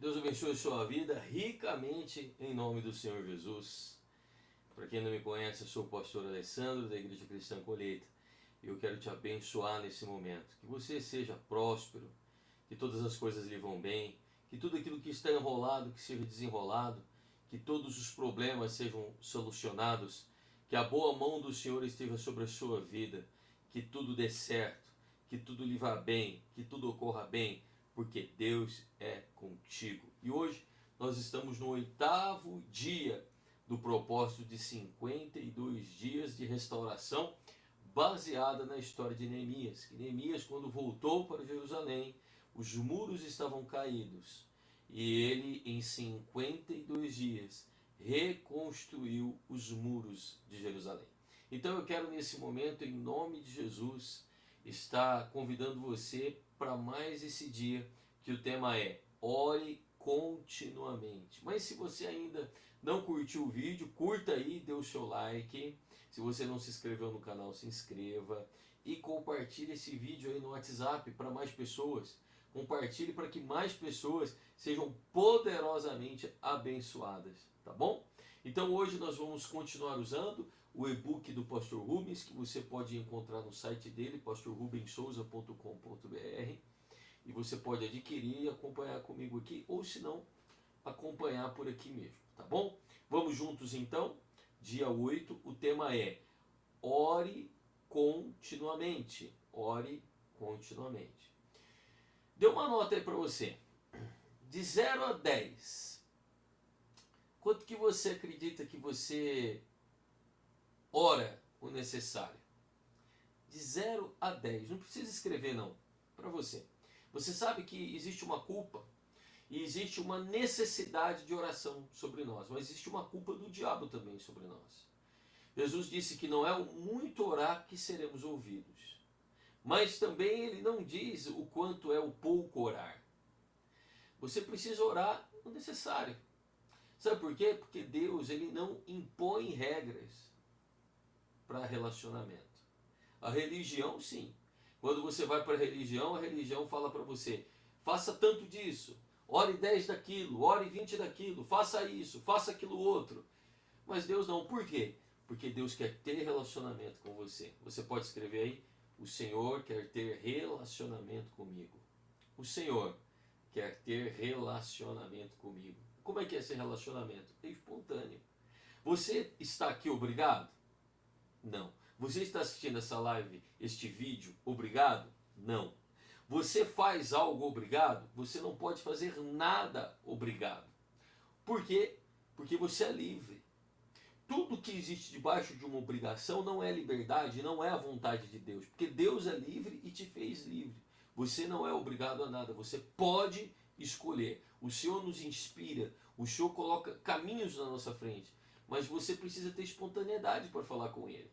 Deus abençoe a sua vida ricamente em nome do Senhor Jesus. Para quem não me conhece, eu sou o pastor Alessandro da Igreja Cristã Colheita. E eu quero te abençoar nesse momento. Que você seja próspero, que todas as coisas lhe vão bem, que tudo aquilo que está enrolado, que seja desenrolado, que todos os problemas sejam solucionados, que a boa mão do Senhor esteja sobre a sua vida, que tudo dê certo, que tudo lhe vá bem, que tudo ocorra bem, porque Deus é contigo. E hoje nós estamos no 8º dia do propósito de 52 dias de restauração, baseada na história de Neemias. Que Neemias, quando voltou para Jerusalém, os muros estavam caídos e ele, em 52 dias, reconstruiu os muros de Jerusalém. Então eu quero nesse momento, em nome de Jesus, estar convidando você para mais esse dia, que o tema é ore continuamente. Mas se você ainda não curtiu o vídeo, curta aí, dê o seu like. Se você não se inscreveu no canal, se inscreva e compartilhe esse vídeo aí no WhatsApp para mais pessoas. Compartilhe para que mais pessoas sejam poderosamente abençoadas, tá bom? Então hoje nós vamos continuar usando o e-book do Pastor Rubens, que você pode encontrar no site dele, pastorrubensouza.com.br, e você pode adquirir e acompanhar comigo aqui, ou se não, acompanhar por aqui mesmo, tá bom? Vamos juntos então, dia 8, o tema é ore continuamente, ore continuamente. Dê uma nota aí para você, de 0 a 10, quanto que você acredita que você ora o necessário? De 0 a 10, não precisa escrever não, para você. Você sabe que existe uma culpa e existe uma necessidade de oração sobre nós, mas existe uma culpa do diabo também sobre nós. Jesus disse que não é o muito orar que seremos ouvidos, mas também ele não diz o quanto é o pouco orar. Você precisa orar o necessário. Sabe por quê? Porque Deus ele não impõe regras para relacionamento. A religião, sim. Quando você vai para a religião fala para você, faça tanto disso, ore 10 daquilo, ore 20 daquilo, faça isso, faça aquilo outro. Mas Deus não. Por quê? Porque Deus quer ter relacionamento com você. Você pode escrever aí, o Senhor quer ter relacionamento comigo. O Senhor quer ter relacionamento comigo. Como é que é esse relacionamento? É espontâneo. Você está aqui obrigado? Não. Você está assistindo essa live, este vídeo, obrigado? Não. Você faz algo obrigado? Você não pode fazer nada obrigado. Por quê? Porque você é livre. Tudo que existe debaixo de uma obrigação não é liberdade, não é a vontade de Deus. Porque Deus é livre e te fez livre. Você não é obrigado a nada, você pode escolher. O Senhor nos inspira, o Senhor coloca caminhos na nossa frente. Mas você precisa ter espontaneidade para falar com Ele.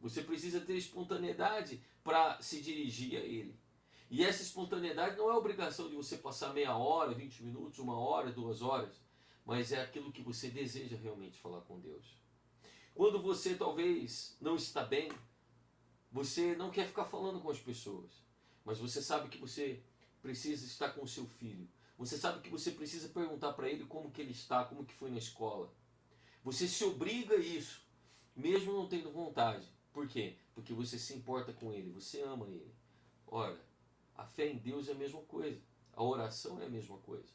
Você precisa ter espontaneidade para se dirigir a Ele. E essa espontaneidade não é obrigação de você passar meia hora, 20 minutos, 1 hora, 2 horas, mas é aquilo que você deseja realmente falar com Deus. Quando você talvez não está bem, você não quer ficar falando com as pessoas, mas você sabe que você precisa estar com o seu filho. Você sabe que você precisa perguntar para ele como que ele está, como que foi na escola. Você se obriga a isso, mesmo não tendo vontade. Por quê? Porque você se importa com ele, você ama ele. Ora, a fé em Deus é a mesma coisa. A oração é a mesma coisa.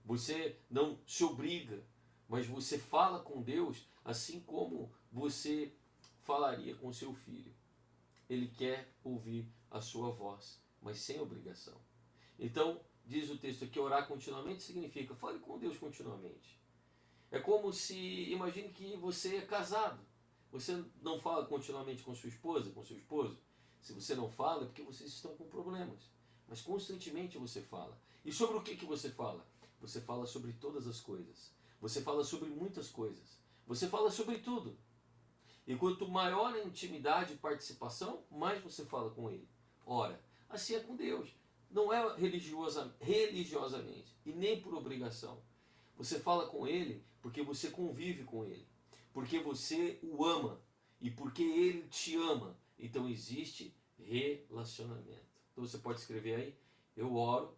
Você não se obriga, mas você fala com Deus assim como você falaria com seu filho. Ele quer ouvir a sua voz, mas sem obrigação. Então, diz o texto aqui, orar continuamente significa fale com Deus continuamente. É como se, imagine que você é casado. Você não fala continuamente com sua esposa, com seu esposo? Se você não fala, é porque vocês estão com problemas. Mas constantemente você fala. E sobre o que você fala? Você fala sobre todas as coisas. Você fala sobre muitas coisas. Você fala sobre tudo. E quanto maior a intimidade e participação, mais você fala com Ele. Ora, assim é com Deus. Não é religiosamente e nem por obrigação. Você fala com Ele porque você convive com Ele. Porque você o ama. E porque Ele te ama. Então existe relacionamento. Então você pode escrever aí, eu oro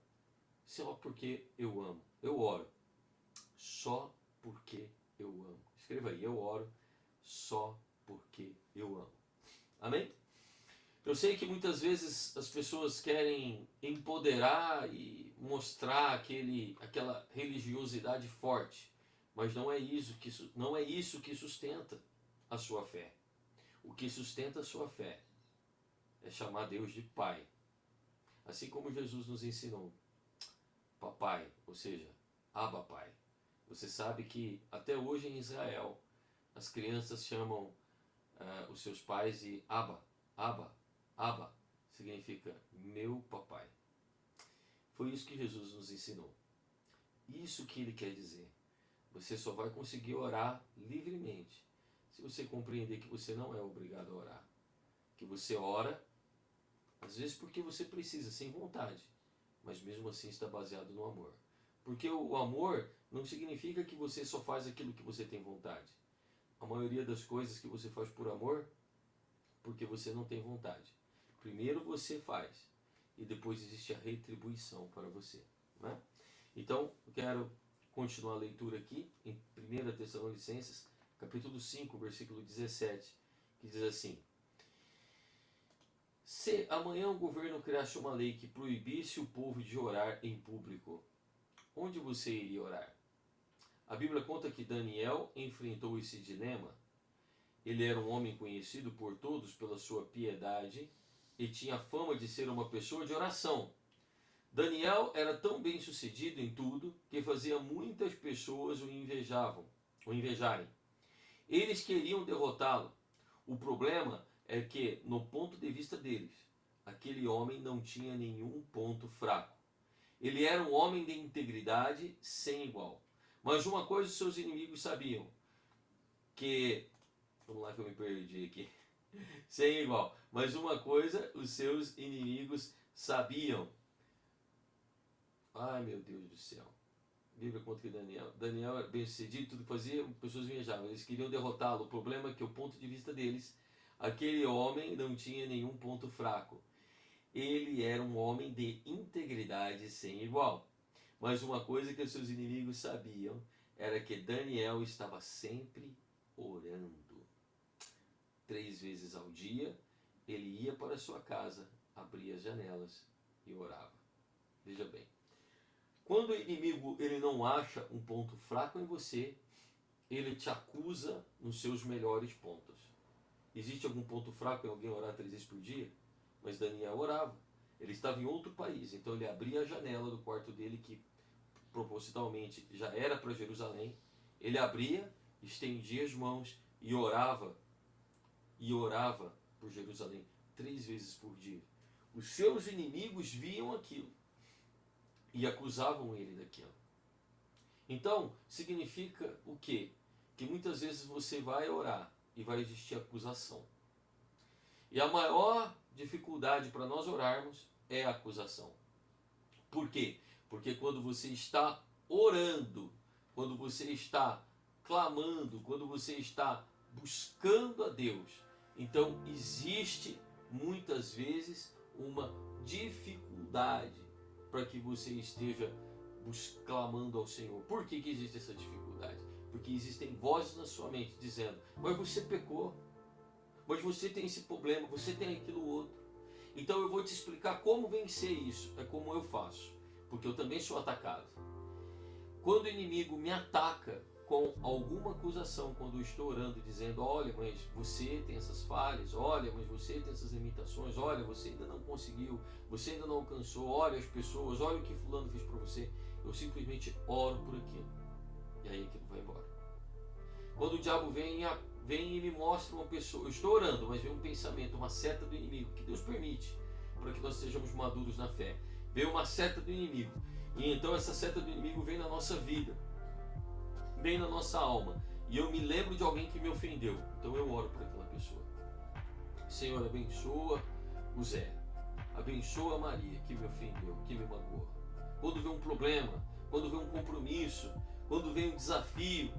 só porque eu amo. Eu oro só porque eu amo. Escreva aí, eu oro só porque eu amo. Amém? Eu sei que muitas vezes as pessoas querem empoderar e mostrar aquela religiosidade forte, mas não é isso que sustenta a sua fé. O que sustenta a sua fé é chamar Deus de Pai. Assim como Jesus nos ensinou, Papai, ou seja, Abba Pai. Você sabe que até hoje em Israel as crianças chamam os seus pais de Abba. Abba, Abba significa meu papai. Foi isso que Jesus nos ensinou. Isso que ele quer dizer. Você só vai conseguir orar livremente se você compreender que você não é obrigado a orar. Que você ora, às vezes porque você precisa, sem vontade, mas mesmo assim está baseado no amor. Porque o amor não significa que você só faz aquilo que você tem vontade. A maioria das coisas que você faz por amor, porque você não tem vontade. Primeiro você faz e depois existe a retribuição para você. Né? Então, eu quero continuar a leitura aqui em 1 Tessalonicenses, capítulo 5, versículo 17, que diz assim: se amanhã o governo criasse uma lei que proibisse o povo de orar em público, onde você iria orar? A Bíblia conta que Daniel enfrentou esse dilema. Ele era um homem conhecido por todos pela sua piedade e tinha fama de ser uma pessoa de oração. Daniel era tão bem sucedido em tudo que fazia muitas pessoas o invejarem. Eles queriam derrotá-lo. O problema é que, no ponto de vista deles, aquele homem não tinha nenhum ponto fraco. Ele era um homem de integridade sem igual. Mas uma coisa os seus inimigos sabiam, que... Vamos lá que eu me perdi aqui. Sem igual. Mas uma coisa os seus inimigos sabiam. Ai, meu Deus do céu. A Bíblia conta que Daniel era bem sucedido, tudo que fazia, pessoas invejavam. Eles queriam derrotá-lo. O problema é que, o ponto de vista deles, aquele homem não tinha nenhum ponto fraco. Ele era um homem de integridade sem igual. Mas uma coisa que os seus inimigos sabiam era que Daniel estava sempre orando. 3 vezes ao dia, ele ia para a sua casa, abria as janelas e orava. Veja bem, quando o inimigo ele não acha um ponto fraco em você, ele te acusa nos seus melhores pontos. Existe algum ponto fraco em alguém orar 3 vezes por dia? Mas Daniel orava. Ele estava em outro país, então ele abria a janela do quarto dele, que propositalmente já era para Jerusalém. Ele abria, estendia as mãos e orava por Jerusalém 3 vezes por dia. Os seus inimigos viam aquilo e acusavam ele daquilo. Então, significa o quê? Que muitas vezes você vai orar e vai existir acusação. E a maior dificuldade para nós orarmos é a acusação. Por quê? Porque quando você está orando, quando você está clamando, quando você está buscando a Deus, então existe muitas vezes uma dificuldade para que você esteja clamando ao Senhor. Por que existe essa dificuldade? Porque existem vozes na sua mente dizendo: mas você pecou, mas você tem esse problema, você tem aquilo outro. Então eu vou te explicar como vencer isso. É como eu faço, porque eu também sou atacado. Quando o inimigo me ataca com alguma acusação, quando eu estou orando, dizendo: olha, mas você tem essas falhas, olha, mas você tem essas limitações, olha, você ainda não conseguiu, você ainda não alcançou, olha as pessoas, olha o que fulano fez para você, eu simplesmente oro por aquilo, e aí aquilo vai embora. Quando o diabo vem e me mostra uma pessoa, eu estou orando, mas vem um pensamento, uma seta do inimigo, que Deus permite para que nós sejamos maduros na fé. Vem uma seta do inimigo, e então essa seta do inimigo vem na nossa vida, vem na nossa alma, e eu me lembro de alguém que me ofendeu, então eu oro por aquela pessoa. Senhor, abençoa o Zé, abençoa a Maria que me ofendeu, que me magoou. Quando vem um problema, quando vem um compromisso, quando vem um desafio,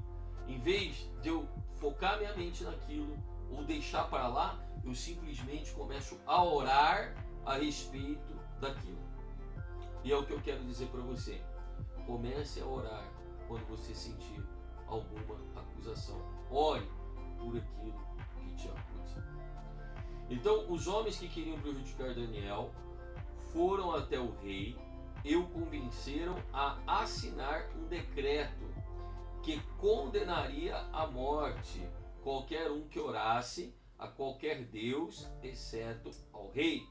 em vez de eu focar minha mente naquilo ou deixar para lá, eu simplesmente começo a orar a respeito daquilo. E é o que eu quero dizer para você. comece a orar quando você sentir alguma acusação. Ore por aquilo que te acusa. Então, os homens que queriam prejudicar Daniel foram até o rei e o convenceram a assinar um decreto que condenaria à morte qualquer um que orasse a qualquer deus, exceto ao rei.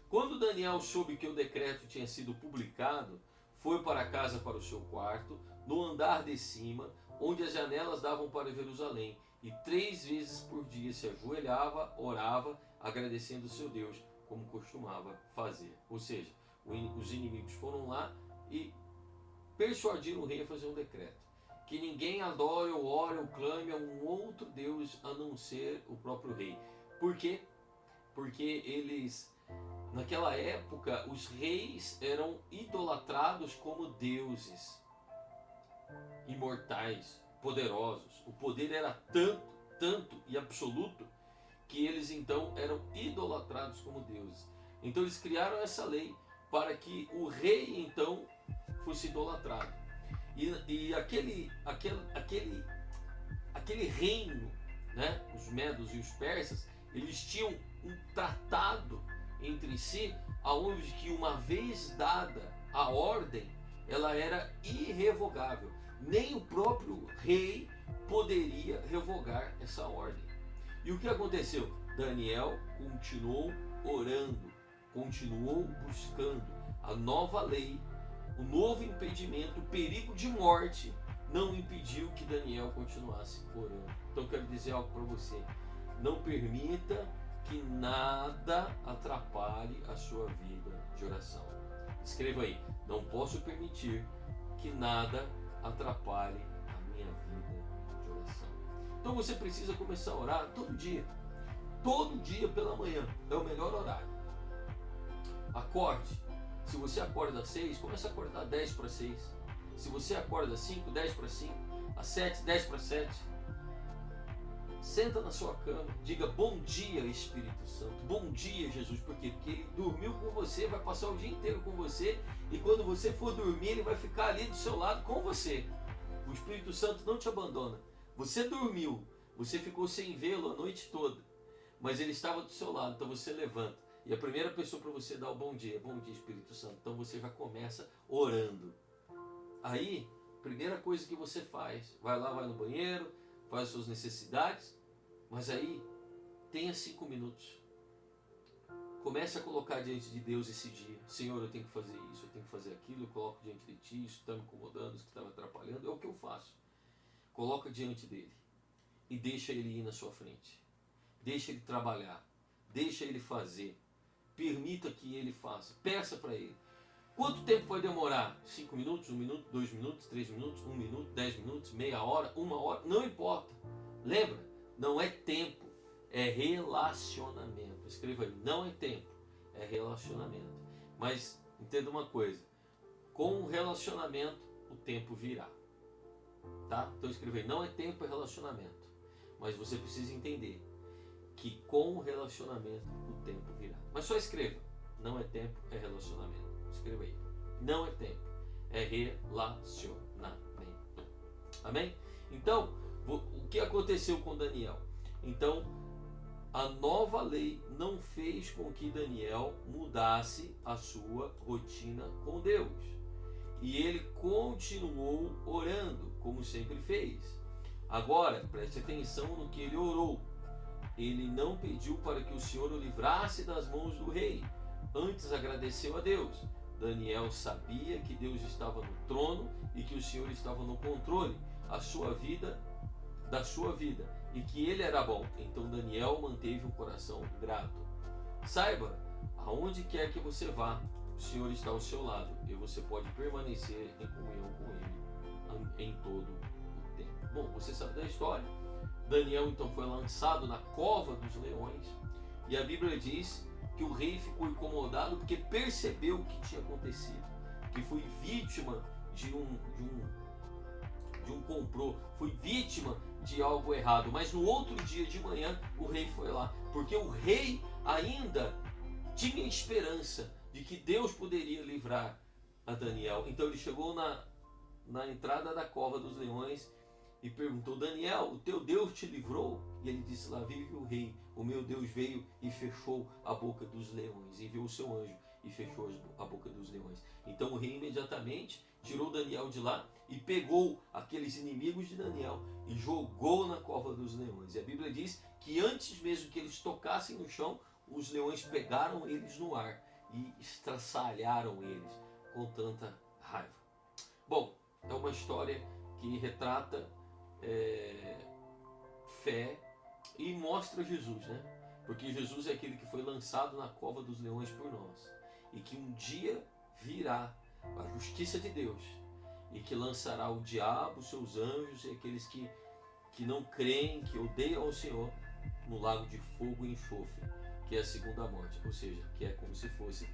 Quando Daniel soube que o decreto tinha sido publicado, foi para casa, para o seu quarto, no andar de cima, onde as janelas davam para Jerusalém, e 3 vezes por dia se ajoelhava, orava, agradecendo o seu Deus, como costumava fazer. Ou seja, os inimigos foram lá e persuadiram o rei a fazer um decreto: que ninguém adore ou ore ou clame a um outro Deus a não ser o próprio rei. Por quê? Porque naquela época, os reis eram idolatrados como deuses imortais, poderosos. O poder era tanto e absoluto que eles então eram idolatrados como deuses. Então eles criaram essa lei para que o rei então fosse idolatrado. E aquele reino, né, os medos e os persas, eles tinham um tratado entre si, aonde que uma vez dada a ordem, ela era irrevogável. Nem o próprio rei poderia revogar essa ordem. E o que aconteceu? Daniel continuou orando, continuou buscando a nova lei, o novo impedimento, o perigo de morte não impediu que Daniel continuasse orando. Então eu quero dizer algo para você: não permita que nada atrapalhe a sua vida de oração. Escreva aí: não posso permitir que nada atrapalhe a minha vida de oração. Então você precisa começar a orar todo dia pela manhã, é o melhor horário. Acorde. Se você acorda às 6, comece a acordar 10 para 6. Se você acorda às 5, 10 para 5. Às 7, 10 para 7. Senta na sua cama, diga: bom dia, Espírito Santo, bom dia, Jesus. Por quê? Porque ele dormiu com você, vai passar o dia inteiro com você, e quando você for dormir, ele vai ficar ali do seu lado com você. O Espírito Santo não te abandona. Você dormiu, você ficou sem vê-lo a noite toda, mas ele estava do seu lado. Então você levanta, e a primeira pessoa para você dar o bom dia Espírito Santo. Então você já começa orando. Aí, primeira coisa que você faz, vai lá, vai no banheiro, faz as suas necessidades, mas aí tenha 5 minutos. Comece a colocar diante de Deus esse dia: Senhor, eu tenho que fazer isso, eu tenho que fazer aquilo, eu coloco diante de Ti, isso está me incomodando, isso está me atrapalhando, é o que eu faço. Coloca diante dele e deixa ele ir na sua frente. Deixa ele trabalhar, deixa ele fazer, permita que ele faça, peça para ele. Quanto tempo vai demorar? 5 minutos, 1 minuto, 2 minutos, 3 minutos, 1 minuto, 10 minutos, meia hora, 1 hora, não importa. Lembra, não é tempo, é relacionamento. Escreva aí: não é tempo, é relacionamento. Mas entenda uma coisa: com o relacionamento o tempo virá. Tá? Então escreva aí: não é tempo, é relacionamento. Mas você precisa entender que com o relacionamento o tempo virá. Mas só escreva: não é tempo, é relacionamento. Escreva aí: não é tempo, é relacionamento. Amém? Então, o que aconteceu com Daniel? Então, a nova lei não fez com que Daniel mudasse a sua rotina com Deus. E ele continuou orando, como sempre fez. Agora, preste atenção no que ele orou. Ele não pediu para que o Senhor o livrasse das mãos do rei. Antes agradeceu a Deus. Daniel sabia que Deus estava no trono e que o Senhor estava no controle da sua vida, e que ele era bom. Então Daniel manteve um coração grato. Saiba, aonde quer que você vá, o Senhor está ao seu lado e você pode permanecer em comunhão com Ele em todo o tempo. Bom, você sabe da história. Daniel então foi lançado na cova dos leões, e a Bíblia diz que o rei ficou incomodado porque percebeu o que tinha acontecido, que foi vítima de um complô, foi vítima de algo errado. Mas no outro dia de manhã o rei foi lá, porque o rei ainda tinha esperança de que Deus poderia livrar a Daniel. Então ele chegou na entrada da cova dos leões e perguntou: Daniel, o teu Deus te livrou? E ele disse: lá vive o rei, o meu Deus veio e fechou a boca dos leões, enviou o seu anjo e fechou a boca dos leões. Então o rei imediatamente tirou Daniel de lá e pegou aqueles inimigos de Daniel e jogou na cova dos leões. E a Bíblia diz que antes mesmo que eles tocassem no chão, os leões pegaram eles no ar e estraçalharam eles com tanta raiva. Bom, é uma história que retrata fé e mostra Jesus, né? Porque Jesus é aquele que foi lançado na cova dos leões por nós e que um dia virá a justiça de Deus e que lançará o diabo, seus anjos e aqueles que não creem, que odeiam ao Senhor, no lago de fogo e enxofre, que é a segunda morte, ou seja, que é como se fosse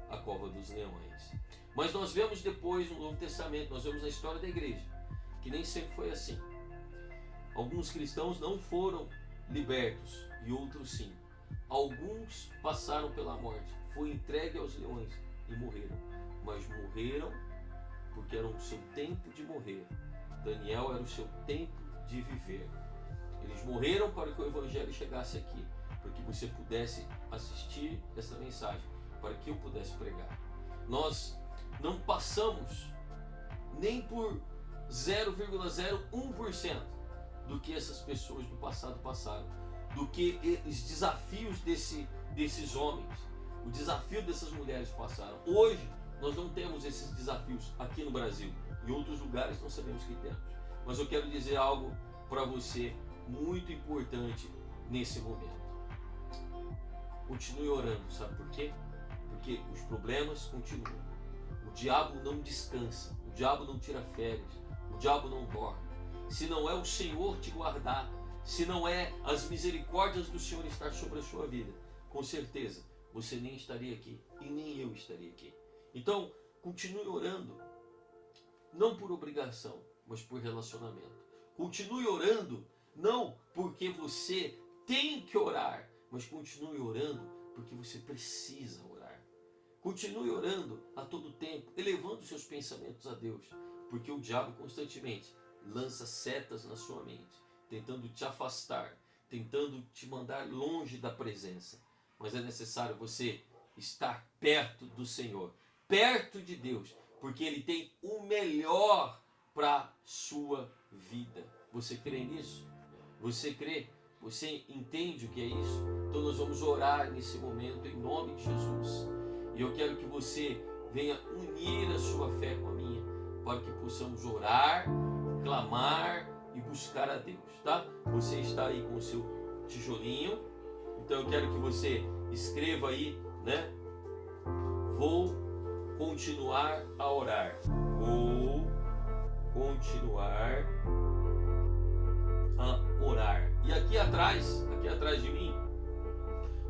a cova dos leões. Mas nós vemos depois no Novo Testamento, nós vemos na história da igreja, que nem sempre foi assim. Alguns cristãos não foram libertos e outros sim. Alguns passaram pela morte, foi entregue aos leões e morreram, mas morreram porque era o seu tempo de morrer. Daniel era o seu tempo de viver. Eles morreram para que o evangelho chegasse aqui, para que você pudesse assistir essa mensagem, para que eu pudesse pregar. Nós não passamos nem por 0,01% do que essas pessoas do passado passaram, do que os desafios desses homens, o desafio dessas mulheres passaram. Hoje nós não temos esses desafios aqui no Brasil, em outros lugares não sabemos que temos. Mas eu quero dizer algo para você muito importante nesse momento. Continue orando, sabe por quê? Porque os problemas continuam. O diabo não descansa, o diabo não tira férias, o diabo não dorme. Se não é o Senhor te guardar, se não é as misericórdias do Senhor estar sobre a sua vida, com certeza você nem estaria aqui e nem eu estaria aqui. Então, continue orando, não por obrigação, mas por relacionamento. Continue orando, não porque você tem que orar, mas continue orando porque você precisa orar. Continue orando a todo tempo, elevando seus pensamentos a Deus, porque o diabo constantemente lança setas na sua mente, tentando te afastar, tentando te mandar longe da presença. Mas é necessário você estar perto do Senhor, perto de Deus, porque Ele tem o melhor para a sua vida. Você crê nisso? Você crê? Você entende o que é isso? Então nós vamos orar nesse momento em nome de Jesus. E eu quero que você venha unir a sua fé com a minha, para que possamos orar, clamar e buscar a Deus, tá? Você está aí com o seu tijolinho, então eu quero que você escreva aí, né? Vou continuar a orar. Vou continuar a orar. E aqui atrás de mim,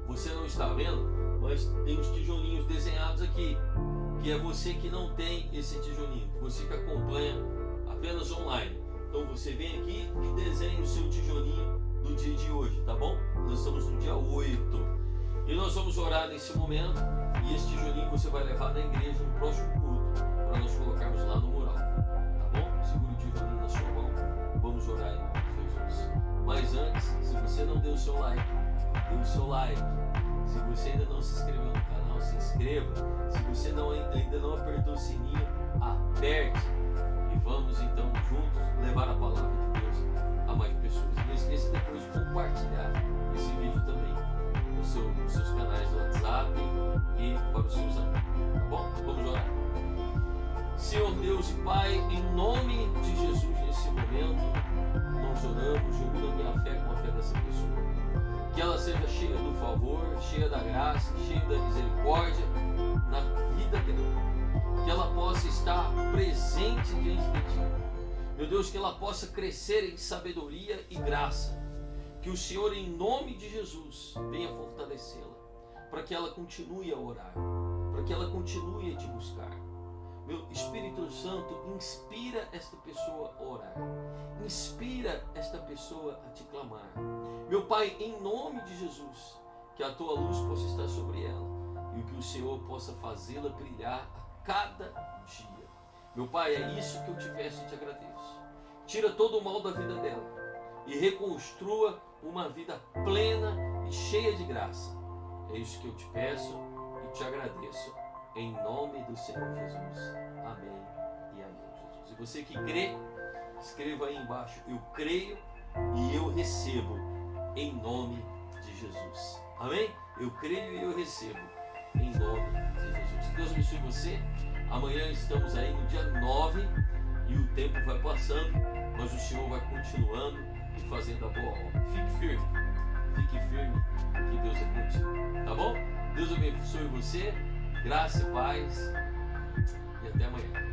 você não está vendo, mas tem os tijolinhos desenhados aqui, que é você que não tem esse tijolinho, você que acompanha apenas online. Então você vem aqui e desenha o seu tijolinho do dia de hoje, tá bom? Nós estamos no dia 8 e nós vamos orar nesse momento, e esse tijolinho você vai levar na igreja no próximo culto, para nós colocarmos lá no mural, tá bom? Segure o tijolinho na sua mão, vamos orar em nome de Jesus. Mas antes, se você não deu o seu like, dê o seu like. Se você ainda não se inscreveu no canal, se inscreva. Se você ainda não apertou o sininho, aperte. E vamos então juntos levar a palavra de Deus a mais pessoas. Não esqueça depois de compartilhar esse vídeo também nos seus canais do WhatsApp e para os seus amigos. Tá bom? Vamos orar. Senhor Deus e Pai, em nome de Jesus, nesse momento, nós oramos, eu uno a minha fé com a fé dessa pessoa. Que ela seja cheia do favor, cheia da graça, cheia da misericórdia na vida dela. Que ela possa estar presente diante de Ti. Meu Deus, que ela possa crescer em sabedoria e graça. Que o Senhor, em nome de Jesus, venha fortalecê-la, para que ela continue a orar, para que ela continue a Te buscar. Meu Espírito Santo, inspira esta pessoa a orar, inspira esta pessoa a Te clamar. Meu Pai, em nome de Jesus, que a Tua luz possa estar sobre ela e que o Senhor possa fazê-la brilhar a cada dia. Meu Pai, é isso que eu te peço e te agradeço. Tira todo o mal da vida dela e reconstrua uma vida plena e cheia de graça. É isso que eu te peço e te agradeço. Em nome do Senhor Jesus. Amém e amém, Jesus. E você que crê, escreva aí embaixo: eu creio e eu recebo, em nome de Jesus. Amém? Eu creio e eu recebo, em nome de Jesus. Que Deus abençoe você. Amanhã estamos aí no dia 9 e o tempo vai passando, mas o Senhor vai continuando e fazendo a boa obra. Fique firme, que Deus é contigo. Tá bom? Deus abençoe você, graça e paz, e até amanhã.